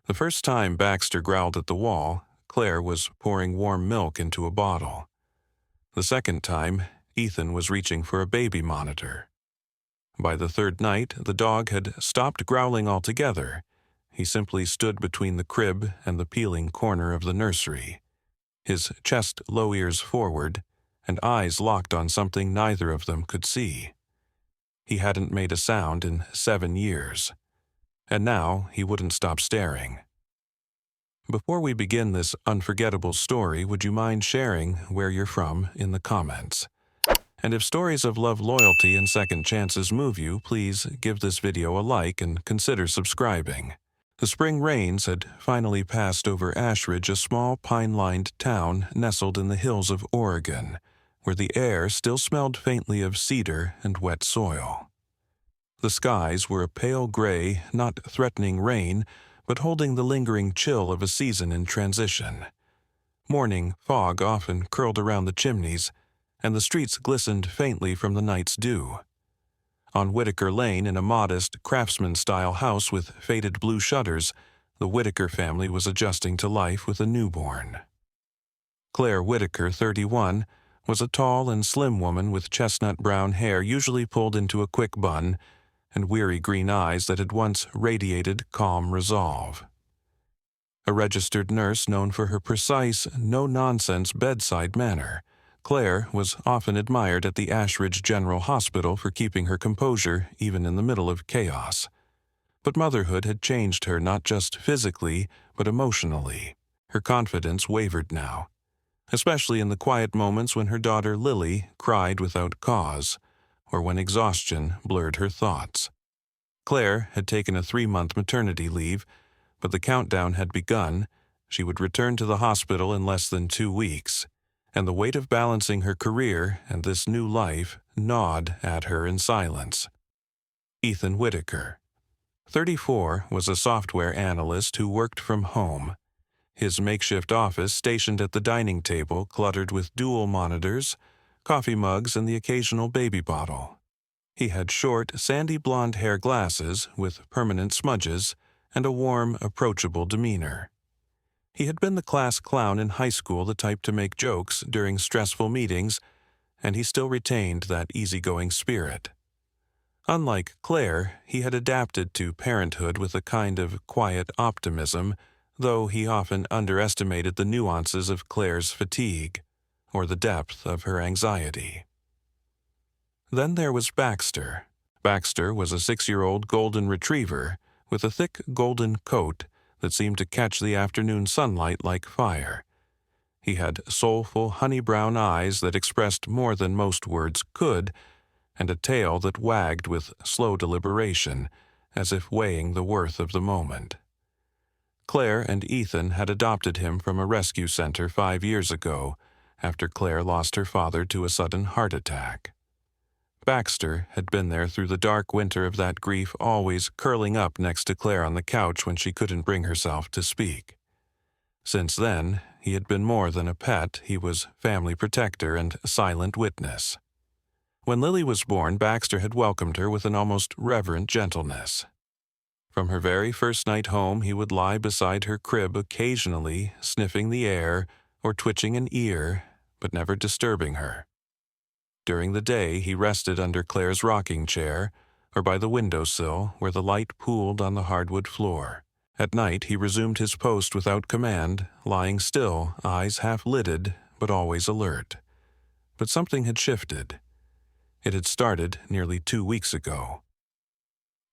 The first time Baxter growled at the wall, Claire was pouring warm milk into a bottle. The second time, Ethan was reaching for a baby monitor. By the third night, the dog had stopped growling altogether. He simply stood between the crib and the peeling corner of the nursery, his chest low ears forward, and eyes locked on something neither of them could see. He hadn't made a sound in 7 years, and now he wouldn't stop staring. Before we begin this unforgettable story, would you mind sharing where you're from in the comments? And if stories of love, loyalty, and second chances move you, please give this video a like and consider subscribing. The spring rains had finally passed over Ashridge, a small pine-lined town nestled in the hills of Oregon, where the air still smelled faintly of cedar and wet soil. The skies were a pale gray, not threatening rain, but holding the lingering chill of a season in transition. Morning fog often curled around the chimneys, and the streets glistened faintly from the night's dew. On Whitaker Lane, in a modest, craftsman-style house with faded blue shutters, the Whitaker family was adjusting to life with a newborn. Claire Whitaker, 31, was a tall and slim woman with chestnut brown hair usually pulled into a quick bun, and weary green eyes that had once radiated calm resolve. A registered nurse known for her precise, no-nonsense bedside manner, Claire was often admired at the Ashridge General Hospital for keeping her composure even in the middle of chaos. But motherhood had changed her not just physically, but emotionally. Her confidence wavered now, especially in the quiet moments when her daughter Lily cried without cause, or when exhaustion blurred her thoughts. Claire had taken a 3-month maternity leave, but the countdown had begun. She would return to the hospital in less than 2 weeks, and the weight of balancing her career and this new life gnawed at her in silence. Ethan Whitaker, 34, was a software analyst who worked from home. His makeshift office stationed at the dining table, cluttered with dual monitors, coffee mugs, and the occasional baby bottle. He had short, sandy blonde hair, glasses with permanent smudges, and a warm, approachable demeanor. He had been the class clown in high school, the type to make jokes during stressful meetings, and he still retained that easygoing spirit. Unlike Claire, he had adapted to parenthood with a kind of quiet optimism, though he often underestimated the nuances of Claire's fatigue, or the depth of her anxiety. Then there was Baxter. Baxter was a 6-year-old golden retriever with a thick golden coat that seemed to catch the afternoon sunlight like fire. He had soulful, honey-brown eyes that expressed more than most words could, and a tail that wagged with slow deliberation, as if weighing the worth of the moment. Claire and Ethan had adopted him from a rescue center 5 years ago, after Claire lost her father to a sudden heart attack. Baxter had been there through the dark winter of that grief, always curling up next to Claire on the couch when she couldn't bring herself to speak. Since then, he had been more than a pet. He was family protector and silent witness. When Lily was born, Baxter had welcomed her with an almost reverent gentleness. From her very first night home, he would lie beside her crib occasionally, sniffing the air or twitching an ear, but never disturbing her. During the day, he rested under Claire's rocking chair or by the windowsill where the light pooled on the hardwood floor. At night, he resumed his post without command, lying still, eyes half-lidded, but always alert. But something had shifted. It had started nearly 2 weeks ago.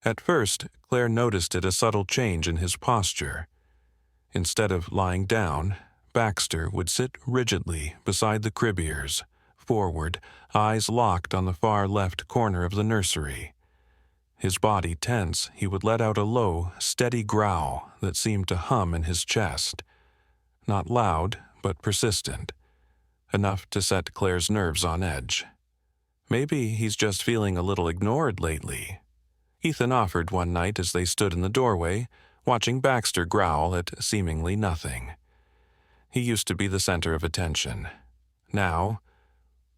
At first, Claire noticed a subtle change in his posture. Instead of lying down, Baxter would sit rigidly beside the crib ears, forward, eyes locked on the far left corner of the nursery. His body tense, he would let out a low, steady growl that seemed to hum in his chest. Not loud, but persistent, enough to set Claire's nerves on edge. Maybe he's just feeling a little ignored lately. Ethan offered one night as they stood in the doorway, watching Baxter growl at seemingly nothing. He used to be the center of attention. Now,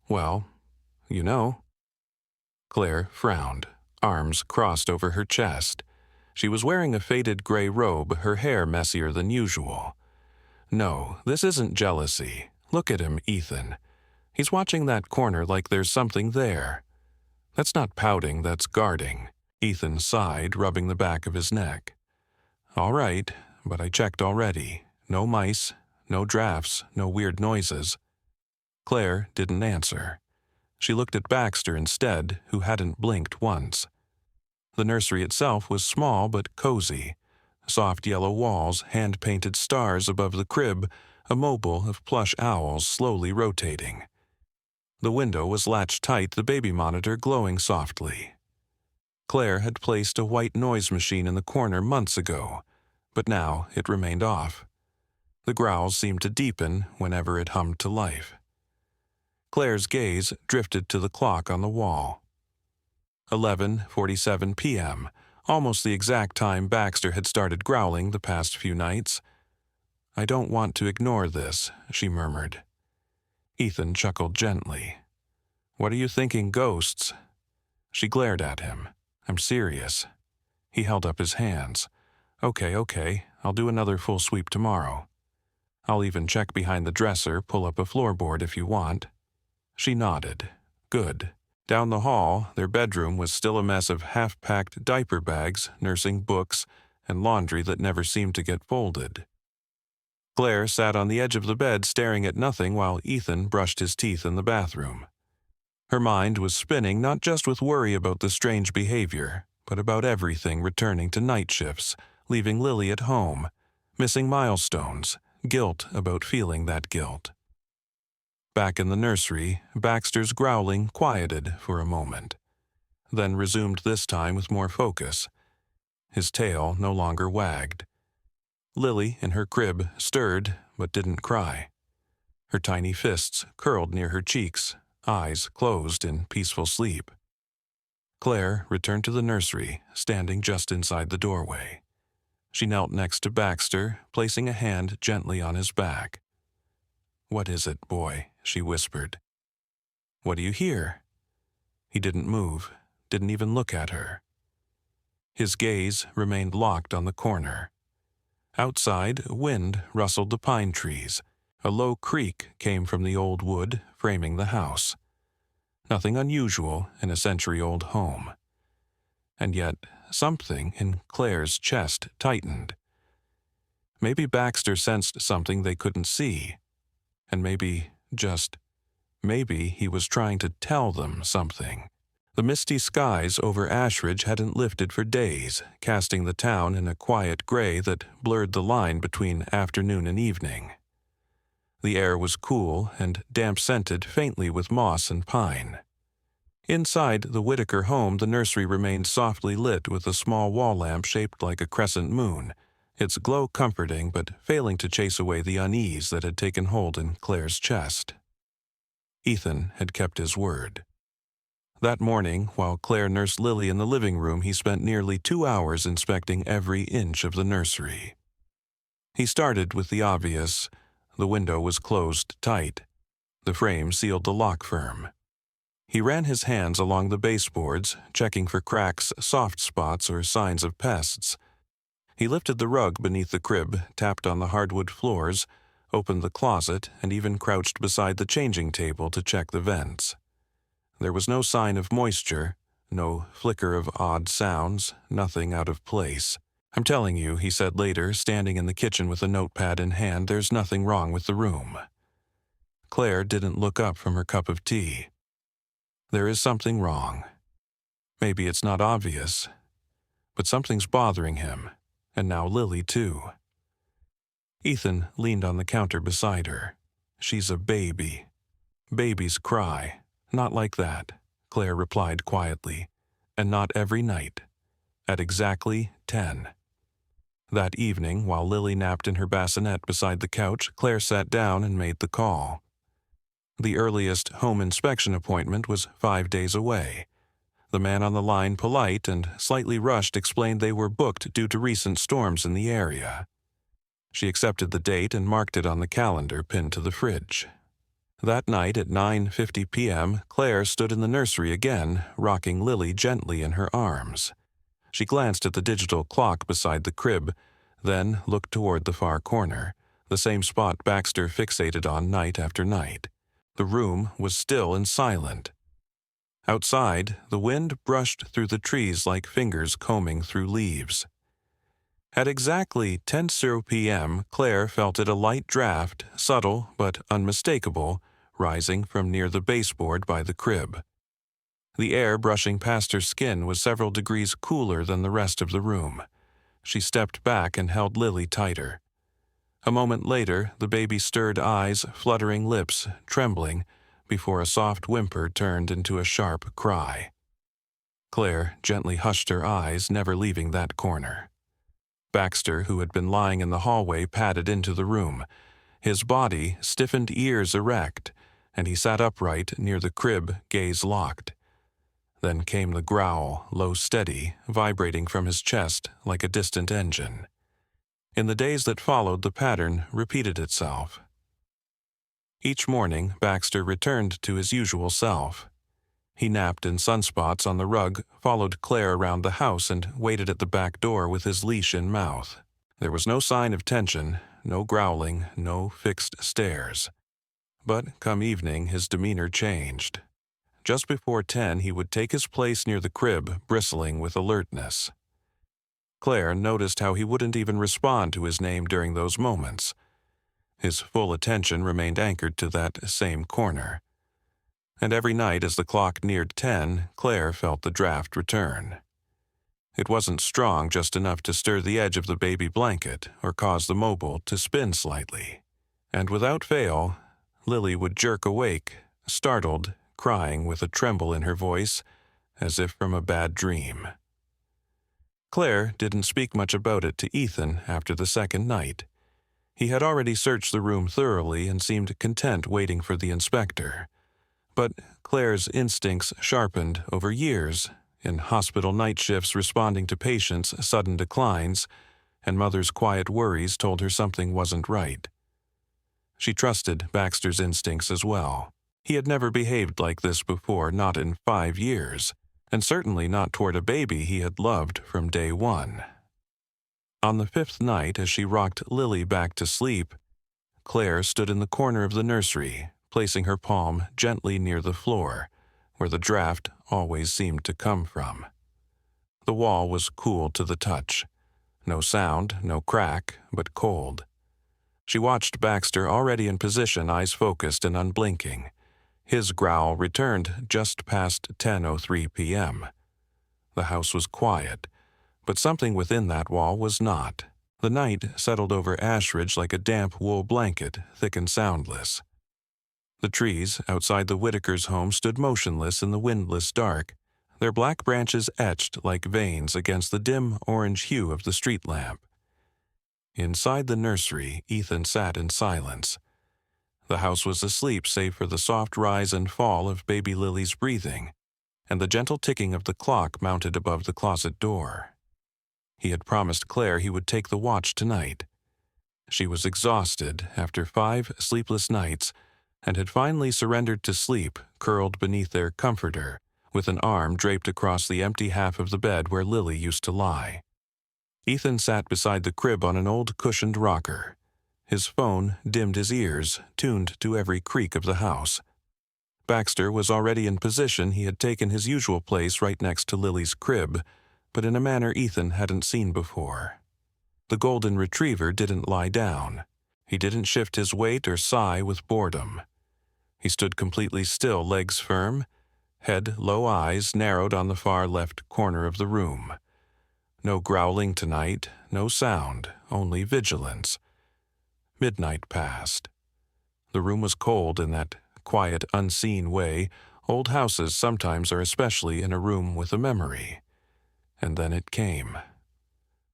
well, you know. Claire frowned, arms crossed over her chest. She was wearing a faded gray robe, her hair messier than usual. No, this isn't jealousy. Look at him, Ethan. He's watching that corner like there's something there. That's not pouting, that's guarding. Ethan sighed, rubbing the back of his neck. All right, but I checked already. No mice, no drafts, no weird noises. Claire didn't answer. She looked at Baxter instead, who hadn't blinked once. The nursery itself was small but cozy. Soft yellow walls, hand-painted stars above the crib, a mobile of plush owls slowly rotating. The window was latched tight, the baby monitor glowing softly. Claire had placed a white noise machine in the corner months ago, but now it remained off. The growls seemed to deepen whenever it hummed to life. Claire's gaze drifted to the clock on the wall. 11:47 p.m., almost the exact time Baxter had started growling the past few nights. I don't want to ignore this, she murmured. Ethan chuckled gently. What are you thinking, ghosts? She glared at him. I'm serious. He held up his hands. Okay, I'll do another full sweep tomorrow. I'll even check behind the dresser, pull up a floorboard if you want. She nodded. Good. Down the hall, their bedroom was still a mess of half-packed diaper bags, nursing books, and laundry that never seemed to get folded. Claire sat on the edge of the bed staring at nothing while Ethan brushed his teeth in the bathroom. Her mind was spinning not just with worry about the strange behavior, but about everything returning to night shifts, leaving Lily at home, missing milestones, guilt about feeling that guilt. Back in the nursery, Baxter's growling quieted for a moment, then resumed this time with more focus. His tail no longer wagged. Lily, in her crib, stirred but didn't cry. Her tiny fists curled near her cheeks, eyes closed in peaceful sleep. Claire returned to the nursery, standing just inside the doorway. She knelt next to Baxter, placing a hand gently on his back. What is it, boy? She whispered. What do you hear? He didn't move, didn't even look at her. His gaze remained locked on the corner. Outside, wind rustled the pine trees. A low creak came from the old wood framing the house. Nothing unusual in a century-old home. And yet, something in Claire's chest tightened. Maybe Baxter sensed something they couldn't see. And maybe he was trying to tell them something. The misty skies over Ashridge hadn't lifted for days, casting the town in a quiet gray that blurred the line between afternoon and evening. The air was cool and damp-scented faintly with moss and pine. Inside the Whitaker home, the nursery remained softly lit with a small wall lamp shaped like a crescent moon, its glow comforting but failing to chase away the unease that had taken hold in Claire's chest. Ethan had kept his word. That morning, while Claire nursed Lily in the living room, he spent nearly 2 hours inspecting every inch of the nursery. He started with the obvious. The window was closed tight. The frame sealed the lock firm. He ran his hands along the baseboards, checking for cracks, soft spots, or signs of pests. He lifted the rug beneath the crib, tapped on the hardwood floors, opened the closet, and even crouched beside the changing table to check the vents. There was no sign of moisture, no flicker of odd sounds, nothing out of place. I'm telling you, he said later, standing in the kitchen with a notepad in hand, there's nothing wrong with the room. Claire didn't look up from her cup of tea. There is something wrong. Maybe it's not obvious, but something's bothering him, and now Lily too. Ethan leaned on the counter beside her. She's a baby. Babies cry. Not like that, Claire replied quietly, and not every night. At exactly 10. That evening, while Lily napped in her bassinet beside the couch, Claire sat down and made the call. The earliest home inspection appointment was 5 days away. The man on the line, polite and slightly rushed, explained they were booked due to recent storms in the area. She accepted the date and marked it on the calendar pinned to the fridge. That night at 9:50 p.m., Claire stood in the nursery again, rocking Lily gently in her arms. She glanced at the digital clock beside the crib, then looked toward the far corner, the same spot Baxter fixated on night after night. The room was still and silent. Outside, the wind brushed through the trees like fingers combing through leaves. At exactly 10:00 p.m., Claire felt it a light draft, subtle but unmistakable, rising from near the baseboard by the crib. The air brushing past her skin was several degrees cooler than the rest of the room. She stepped back and held Lily tighter. A moment later, the baby's stirred eyes, fluttering lips, trembling, before a soft whimper turned into a sharp cry. Claire gently hushed her eyes, never leaving that corner. Baxter, who had been lying in the hallway, padded into the room. His body stiffened, ears erect, and he sat upright near the crib, gaze locked. Then came the growl, low, steady, vibrating from his chest like a distant engine. In the days that followed, the pattern repeated itself. Each morning, Baxter returned to his usual self. He napped in sunspots on the rug, followed Claire around the house, and waited at the back door with his leash in mouth. There was no sign of tension, no growling, no fixed stares. But come evening, his demeanor changed. Just before 10, he would take his place near the crib, bristling with alertness. Claire noticed how he wouldn't even respond to his name during those moments. His full attention remained anchored to that same corner. And every night as the clock neared 10, Claire felt the draft return. It wasn't strong, just enough to stir the edge of the baby blanket or cause the mobile to spin slightly. And without fail, Lily would jerk awake, startled, crying with a tremble in her voice, as if from a bad dream. Claire didn't speak much about it to Ethan after the second night. He had already searched the room thoroughly and seemed content waiting for the inspector. But Claire's instincts sharpened over years, in hospital night shifts responding to patients' sudden declines, and Mother's quiet worries told her something wasn't right. She trusted Baxter's instincts as well. He had never behaved like this before, not in 5 years, and certainly not toward a baby he had loved from day one. On the 5th night, as she rocked Lily back to sleep, Claire stood in the corner of the nursery, placing her palm gently near the floor, where the draft always seemed to come from. The wall was cool to the touch. No sound, no crack, but cold. She watched Baxter already in position, eyes focused and unblinking. His growl returned just past 10:03 p.m. The house was quiet, but something within that wall was not. The night settled over Ashridge like a damp wool blanket, thick and soundless. The trees outside the Whitakers' home stood motionless in the windless dark, their black branches etched like veins against the dim orange hue of the street lamp. Inside the nursery, Ethan sat in silence. The house was asleep save for the soft rise and fall of baby Lily's breathing, and the gentle ticking of the clock mounted above the closet door. He had promised Claire he would take the watch tonight. She was exhausted after 5 sleepless nights, and had finally surrendered to sleep, curled beneath their comforter, with an arm draped across the empty half of the bed where Lily used to lie. Ethan sat beside the crib on an old cushioned rocker. His phone dimmed his ears, tuned to every creak of the house. Baxter was already in position. He had taken his usual place right next to Lily's crib, but in a manner Ethan hadn't seen before. The golden retriever didn't lie down. He didn't shift his weight or sigh with boredom. He stood completely still, legs firm, head low, eyes narrowed on the far left corner of the room. No growling tonight, no sound, only vigilance. Midnight passed. The room was cold in that quiet, unseen way old houses sometimes are, especially in a room with a memory. And then it came.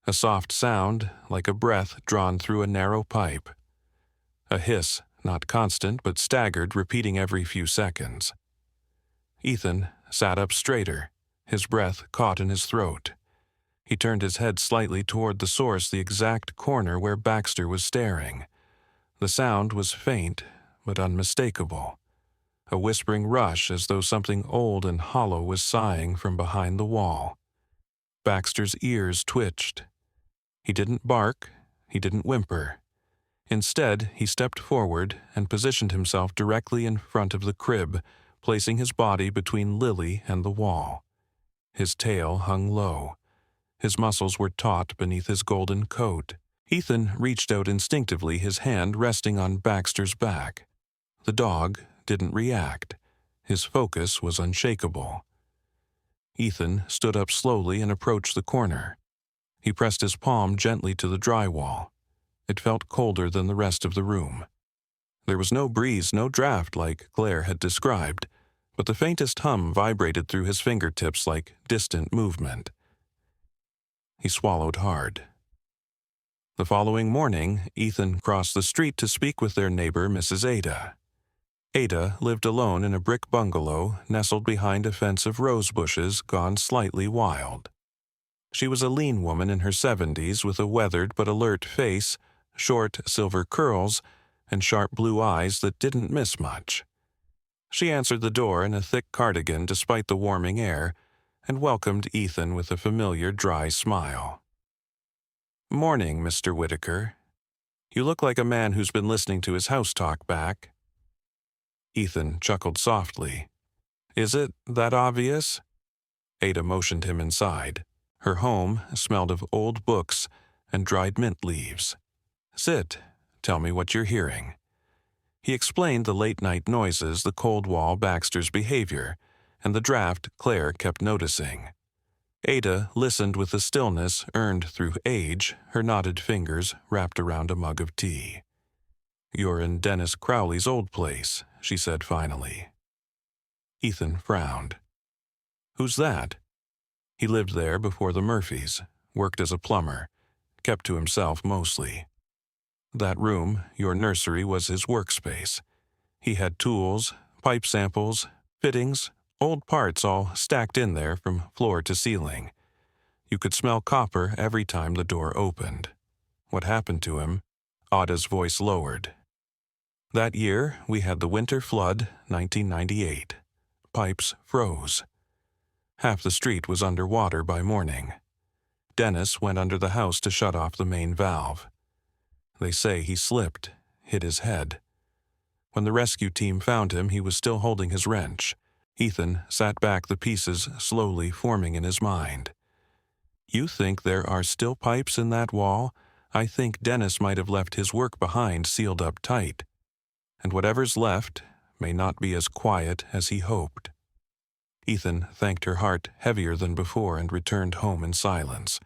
A soft sound, like a breath drawn through a narrow pipe. A hiss, not constant but staggered, repeating every few seconds. Ethan sat up straighter, his breath caught in his throat. He turned his head slightly toward the source, the exact corner where Baxter was staring. The sound was faint, but unmistakable. A whispering rush, as though something old and hollow was sighing from behind the wall. Baxter's ears twitched. He didn't bark, he didn't whimper. Instead, he stepped forward and positioned himself directly in front of the crib, placing his body between Lily and the wall. His tail hung low. His muscles were taut beneath his golden coat. Ethan reached out instinctively, his hand resting on Baxter's back. The dog didn't react. His focus was unshakable. Ethan stood up slowly and approached the corner. He pressed his palm gently to the drywall. It felt colder than the rest of the room. There was no breeze, no draft like Claire had described, but the faintest hum vibrated through his fingertips like distant movement. He swallowed hard. The following morning, Ethan crossed the street to speak with their neighbor, Mrs. Ada. Ada lived alone in a brick bungalow nestled behind a fence of rose bushes gone slightly wild. She was a lean woman in her 70s with a weathered but alert face, short silver curls, and sharp blue eyes that didn't miss much. She answered the door in a thick cardigan despite the warming air, and welcomed Ethan with a familiar dry smile. "Morning, Mr. Whitaker. You look like a man who's been listening to his house talk back." Ethan chuckled softly. "Is it that obvious?" Ada motioned him inside. Her home smelled of old books and dried mint leaves. "Sit. Tell me what you're hearing." He explained the late-night noises, the cold wall, Baxter's behavior, and the draft Claire kept noticing. Ada listened with the stillness earned through age, her knotted fingers wrapped around a mug of tea. "You're in Dennis Crowley's old place," she said finally. Ethan frowned. "Who's that?" He lived there before the Murphys, worked as a plumber, kept to himself mostly. That room, your nursery, was his workspace. He had tools, pipe samples, fittings, old parts all stacked in there from floor to ceiling. You could smell copper every time the door opened. What happened to him? Ada's voice lowered. "That year, we had the winter flood, 1998. Pipes froze. Half the street was underwater by morning. Dennis went under the house to shut off the main valve. They say he slipped, hit his head. When the rescue team found him, he was still holding his wrench. Ethan sat back, the pieces slowly forming in his mind. "You think there are still pipes in that wall? I think Dennis might have left his work behind, sealed up tight. And whatever's left may not be as quiet as he hoped." Ethan thanked her heart heavier than before and returned home in silence.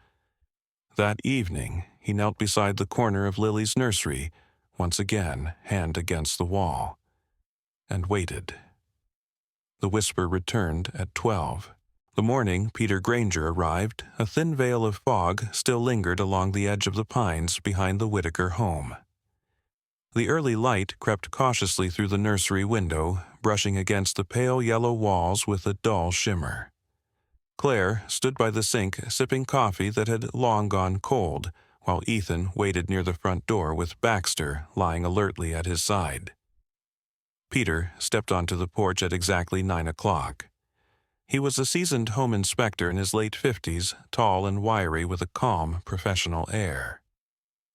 That evening, he knelt beside the corner of Lily's nursery, once again hand against the wall, and waited. The whisper returned at 12. The morning Peter Granger arrived, a thin veil of fog still lingered along the edge of the pines behind the Whitaker home. The early light crept cautiously through the nursery window, brushing against the pale yellow walls with a dull shimmer. Claire stood by the sink sipping coffee that had long gone cold, while Ethan waited near the front door with Baxter lying alertly at his side. Peter stepped onto the porch at exactly 9 o'clock. He was a seasoned home inspector in his late 50s, tall and wiry with a calm, professional air.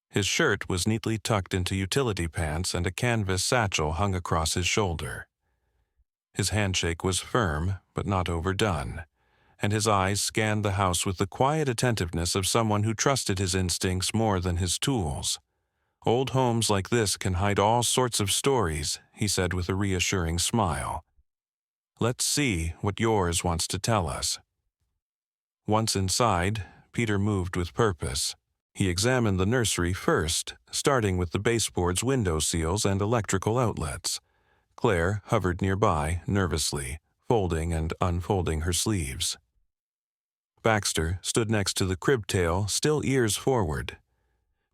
His shirt was neatly tucked into utility pants and a canvas satchel hung across his shoulder. His handshake was firm, but not overdone, and his eyes scanned the house with the quiet attentiveness of someone who trusted his instincts more than his tools. "Old homes like this can hide all sorts of stories," he said with a reassuring smile. "Let's see what yours wants to tell us." Once inside, Peter moved with purpose. He examined the nursery first, starting with the baseboard's window seals and electrical outlets. Claire hovered nearby, nervously, folding and unfolding her sleeves. Baxter stood next to the crib tail, still ears forward.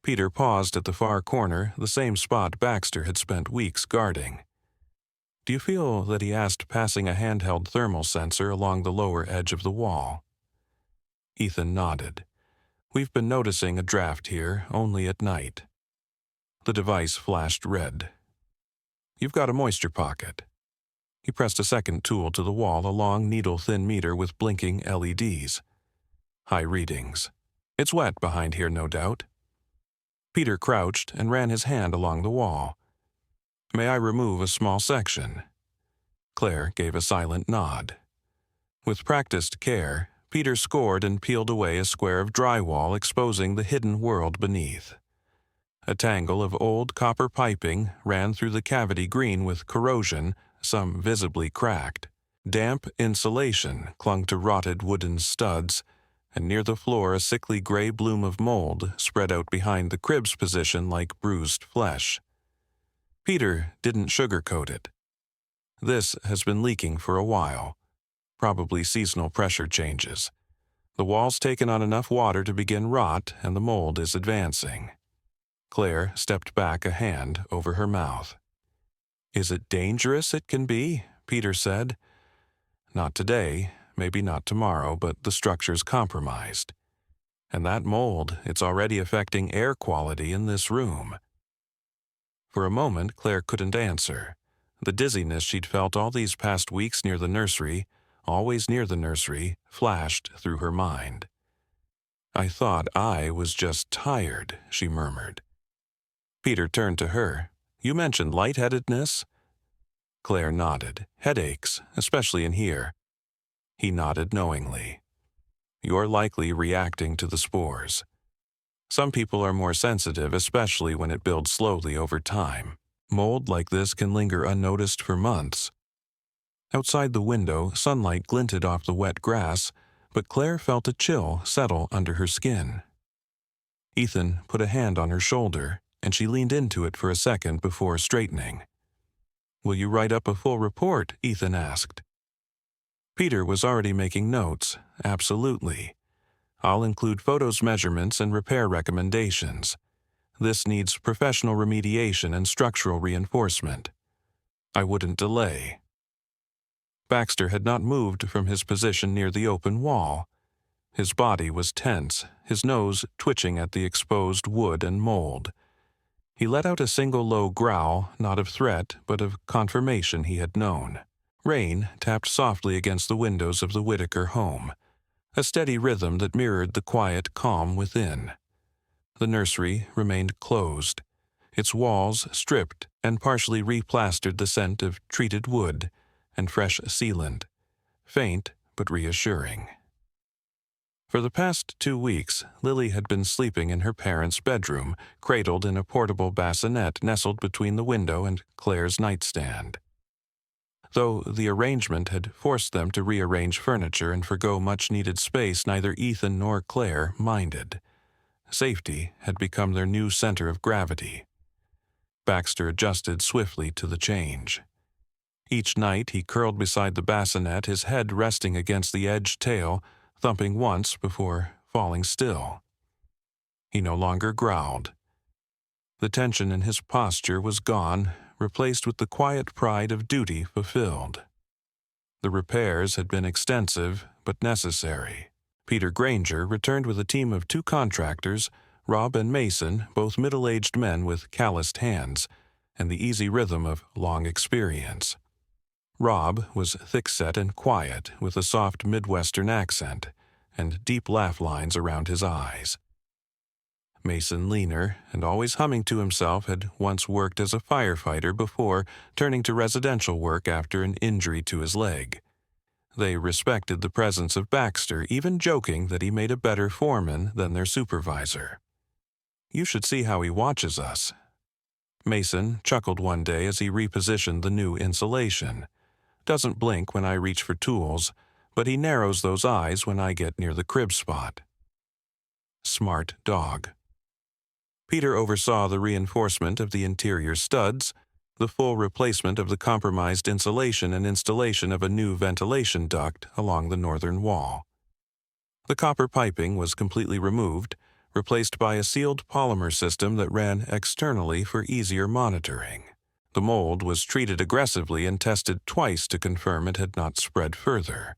Peter paused at the far corner, the same spot Baxter had spent weeks guarding. "Do you feel that he asked passing a handheld thermal sensor along the lower edge of the wall?" Ethan nodded. "We've been noticing a draft here, only at night." The device flashed red. "You've got a moisture pocket." He pressed a second tool to the wall, a long, needle-thin meter with blinking LEDs. high readings. It's wet behind here, no doubt. Peter crouched and ran his hand along the wall. May I remove a small section? Claire gave a silent nod. With practiced care, Peter scored and peeled away a square of drywall, exposing the hidden world beneath. A tangle of old copper piping ran through the cavity green with corrosion, some visibly cracked. Damp insulation clung to rotted wooden studs, and near the floor a sickly gray bloom of mold spread out behind the crib's position like bruised flesh. Peter didn't sugarcoat it. This has been leaking for a while, probably seasonal pressure changes. The wall's taken on enough water to begin rot, and the mold is advancing. Claire stepped back a hand over her mouth. Is it dangerous it can be? Peter said. Not today, maybe not tomorrow, but the structure's compromised. And that mold, it's already affecting air quality in this room. For a moment, Claire couldn't answer. The dizziness she'd felt all these past weeks near the nursery, always near the nursery, flashed through her mind. I thought I was just tired, she murmured. Peter turned to her. You mentioned lightheadedness? Claire nodded. Headaches, especially in here. He nodded knowingly. You're likely reacting to the spores. Some people are more sensitive, especially when it builds slowly over time. Mold like this can linger unnoticed for months. Outside the window, sunlight glinted off the wet grass, but Claire felt a chill settle under her skin. Ethan put a hand on her shoulder, and she leaned into it for a second before straightening. Will you write up a full report? Ethan asked. Peter was already making notes. Absolutely. I'll include photos, measurements, and repair recommendations. This needs professional remediation and structural reinforcement. I wouldn't delay. Baxter had not moved from his position near the open wall. His body was tense, his nose twitching at the exposed wood and mold. He let out a single low growl, not of threat, but of confirmation he had known. Rain tapped softly against the windows of the Whitaker home, a steady rhythm that mirrored the quiet calm within. The nursery remained closed, its walls stripped and partially replastered, the scent of treated wood and fresh sealant, faint but reassuring. For the past 2 weeks, Lily had been sleeping in her parents' bedroom, cradled in a portable bassinet nestled between the window and Claire's nightstand. Though the arrangement had forced them to rearrange furniture and forgo much-needed space, neither Ethan nor Claire minded. Safety had become their new center of gravity. Baxter adjusted swiftly to the change. Each night he curled beside the bassinet, his head resting against the edged tail, thumping once before falling still. He no longer growled. The tension in his posture was gone, replaced with the quiet pride of duty fulfilled. The repairs had been extensive but necessary. Peter Granger returned with a team of 2 contractors, Rob and Mason, both middle-aged men with calloused hands, and the easy rhythm of long experience. Rob was thick-set and quiet, with a soft Midwestern accent and deep laugh lines around his eyes. Mason, leaner and always humming to himself, had once worked as a firefighter before turning to residential work after an injury to his leg. They respected the presence of Baxter, even joking that he made a better foreman than their supervisor. You should see how he watches us. Mason chuckled one day as he repositioned the new insulation. Doesn't blink when I reach for tools, but he narrows those eyes when I get near the crib spot. Smart dog. Peter oversaw the reinforcement of the interior studs, the full replacement of the compromised insulation, and installation of a new ventilation duct along the northern wall. The copper piping was completely removed, replaced by a sealed polymer system that ran externally for easier monitoring. The mold was treated aggressively and tested twice to confirm it had not spread further.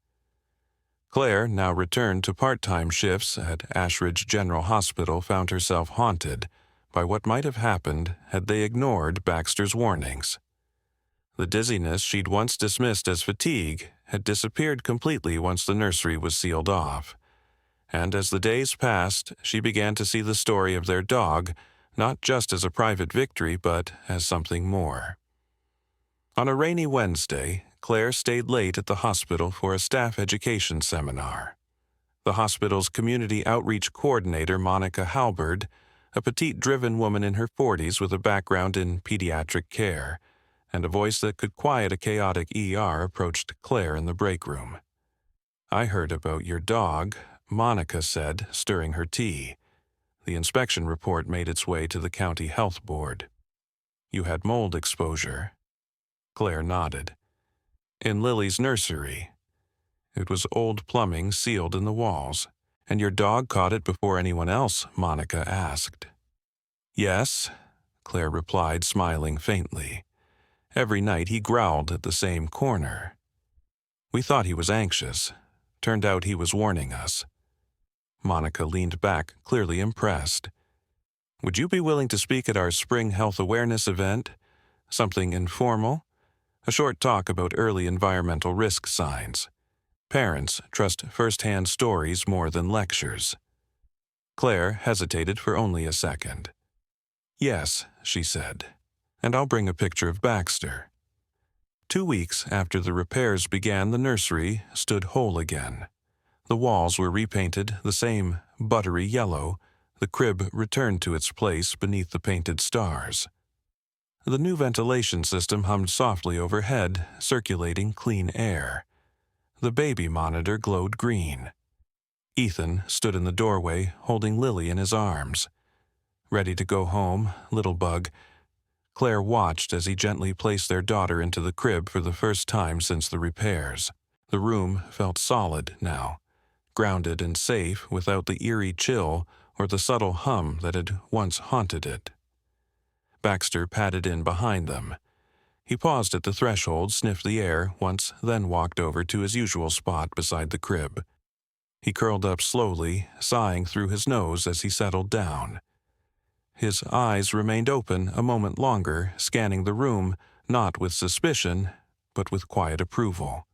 Claire, now returned to part-time shifts at Ashridge General Hospital, found herself haunted by what might have happened had they ignored Baxter's warnings. The dizziness she'd once dismissed as fatigue had disappeared completely once the nursery was sealed off, And as the days passed, she began to see the story of their dog not just as a private victory, but as something more. On a rainy Wednesday, Claire stayed late at the hospital for a staff education seminar. The hospital's community outreach coordinator, Monica Halberd, a petite-driven woman in her 40s with a background in pediatric care, and a voice that could quiet a chaotic ER, approached Claire in the break room. "I heard about your dog," Monica said, stirring her tea. The inspection report made its way to the county health board. "You had mold exposure." Claire nodded. "In Lily's nursery." It was old plumbing sealed in the walls. "And your dog caught it before anyone else?" Monica asked. "Yes," Claire replied, smiling faintly. "Every night he growled at the same corner. We thought he was anxious. Turned out he was warning us." Monica leaned back, clearly impressed. "Would you be willing to speak at our spring health awareness event? Something informal? A short talk about early environmental risk signs. Parents trust first-hand stories more than lectures." Claire hesitated for only a second. "Yes," she said, "and I'll bring a picture of Baxter." 2 weeks after the repairs began, the nursery stood whole again. The walls were repainted the same buttery yellow. The crib returned to its place beneath the painted stars. The new ventilation system hummed softly overhead, circulating clean air. The baby monitor glowed green. Ethan stood in the doorway, holding Lily in his arms. "Ready to go home, little bug?" Claire watched as he gently placed their daughter into the crib for the first time since the repairs. The room felt solid now, grounded and safe without the eerie chill or the subtle hum that had once haunted it. Baxter padded in behind them. He paused at the threshold, sniffed the air once, then walked over to his usual spot beside the crib. He curled up slowly, sighing through his nose as he settled down. His eyes remained open a moment longer, scanning the room, not with suspicion, but with quiet approval.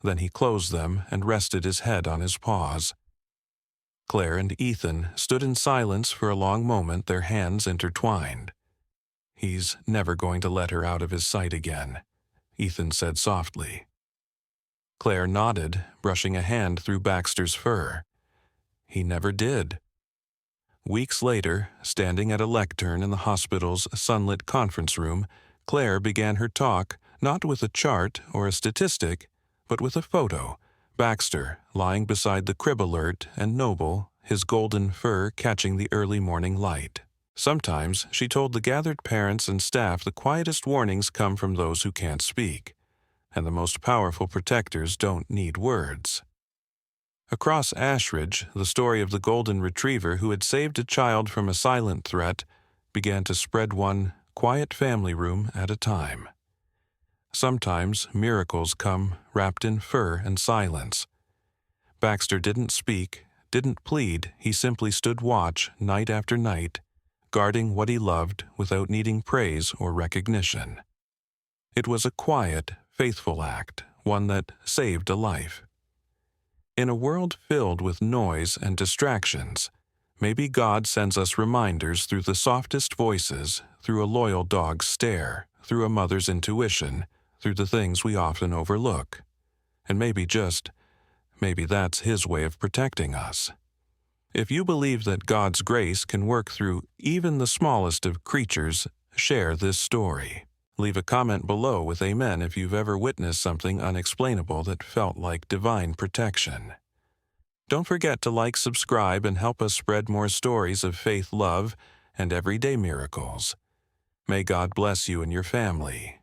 Then he closed them and rested his head on his paws. Claire and Ethan stood in silence for a long moment, their hands intertwined. "He's never going to let her out of his sight again," Ethan said softly. Claire nodded, brushing a hand through Baxter's fur. "He never did." Weeks later, standing at a lectern in the hospital's sunlit conference room, Claire began her talk not with a chart or a statistic, but with a photo. Baxter lying beside the crib alert and Noble, his golden fur catching the early morning light. Sometimes, she told the gathered parents and staff, the quietest warnings come from those who can't speak, and the most powerful protectors don't need words. Across Ashridge, the story of the golden retriever who had saved a child from a silent threat began to spread one quiet family room at a time. Sometimes miracles come wrapped in fur and silence. Baxter didn't speak, didn't plead, he simply stood watch night after night, guarding what he loved without needing praise or recognition. It was a quiet, faithful act, one that saved a life. In a world filled with noise and distractions, maybe God sends us reminders through the softest voices, through a loyal dog's stare, through a mother's intuition, through the things we often overlook. And maybe that's His way of protecting us. If you believe that God's grace can work through even the smallest of creatures, share this story. Leave a comment below with amen if you've ever witnessed something unexplainable that felt like divine protection. Don't forget to like, subscribe, and help us spread more stories of faith, love, and everyday miracles. May God bless you and your family.